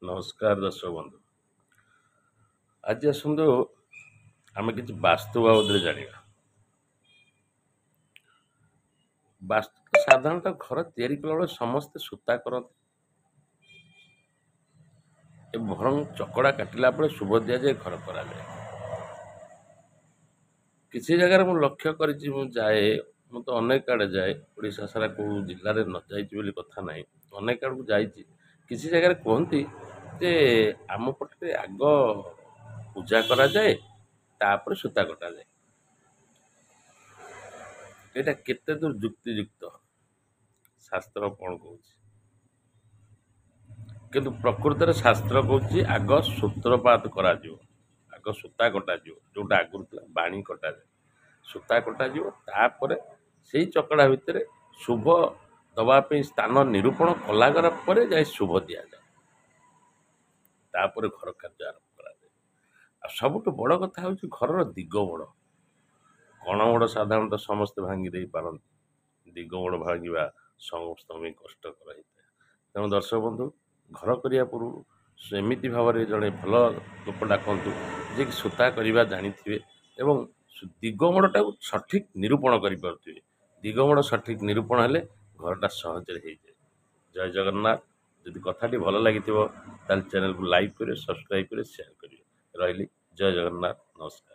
ନମସ୍କାର ଦର୍ଶକ ବନ୍ଧୁ। ଆଜି ଆସନ୍ତୁ ଆମେ କିଛି ବାସ୍ତୁ ବାବଦରେ ଜାଣିବା। ବାସ୍ତୁ ସାଧାରଣତଃ ଘର ତିଆରି କଲାବେଳେ ସମସ୍ତେ ସୂତା କରନ୍ତି ଏବଂ ଚକଡ଼ା କାଟିଲା ବେଳେ ଶୁଭ ଦିଆଯାଏ, ଘର କରାଯାଏ। କିଛି ଜାଗାରେ ମୁଁ ଲକ୍ଷ୍ୟ କରିଛି, ମୁଁ ତ ଅନେକ ଆଡ଼େ ଯାଏ, ଓଡ଼ିଶା ସାରା କେଉଁ ଜିଲ୍ଲାରେ ନ ଯାଇଛି ବୋଲି କଥା ନାହିଁ, ଅନେକ ଆଡ଼କୁ ଯାଇଛି। କିଛି ଜାଗାରେ କୁହନ୍ତି ଯେ ଆମ ପଟରେ ଆଗ ପୂଜା କରାଯାଏ, ତାପରେ ସୂତା କଟାଯାଏ। ଏଇଟା କେତେ ଦୂର ଯୁକ୍ତିଯୁକ୍ତ, ଶାସ୍ତ୍ର କ'ଣ କହୁଛି? କିନ୍ତୁ ପ୍ରକୃତରେ ଶାସ୍ତ୍ର କହୁଛି ଆଗ ସୂତ୍ରପାତ କରାଯିବ, ଆଗ ସୂତା କଟାଯିବ। ଯେଉଁଟା ଆଗରୁ ଥିଲା ବାଣୀ କଟାଯାଏ, ସୂତା କଟାଯିବ, ତାପରେ ସେଇ ଚକଡ଼ା ଭିତରେ ଶୁଭ ଦେବା ପାଇଁ ସ୍ଥାନ ନିରୂପଣ କଲାଗଲା ପରେ ଯାଇ ଶୁଭ ଦିଆଯାଏ, ତାପରେ ଘର କାର୍ଯ୍ୟ ଆରମ୍ଭ କରାଯାଏ। ଆଉ ସବୁଠୁ ବଡ଼ କଥା ହେଉଛି ଘରର ଦିଗ ମୋଡ଼। କଣ ମୋଡ଼ ସାଧାରଣତଃ ସମସ୍ତେ ଭାଙ୍ଗି ଦେଇପାରନ୍ତି, ଦିଗ ମୋଡ଼ ଭାଙ୍ଗିବା ସମସ୍ତଙ୍କ ପାଇଁ କଷ୍ଟକର ହେଇଥାଏ। ତେଣୁ ଦର୍ଶକ ବନ୍ଧୁ, ଘର କରିବା ପୂର୍ବରୁ ସେମିତି ଭାବରେ ଜଣେ ଭଲ ଲୋକ ଡାକନ୍ତୁ ଯିଏକି ସୂତା କରିବା ଜାଣିଥିବେ ଏବଂ ଦିଗ ମୋଡ଼ଟାକୁ ସଠିକ୍ ନିରୂପଣ କରିପାରୁଥିବେ। ଦିଗ ମୋଡ଼ ସଠିକ୍ ନିରୂପଣ ହେଲେ ଘରଟା ସହଜରେ ହେଇଯାଏ। ଜୟ ଜଗନ୍ନାଥ। ଯଦି କଥାଟି ଭଲ ଲାଗିଥିବ ତାହେଲେ ଚ୍ୟାନେଲକୁ ଲାଇକ୍ କରିବେ, ସବସ୍କ୍ରାଇବ୍ କରିବେ, ସେୟାର କରିବେ। ରହିଲି। ଜୟ ଜଗନ୍ନାଥ। ନମସ୍କାର।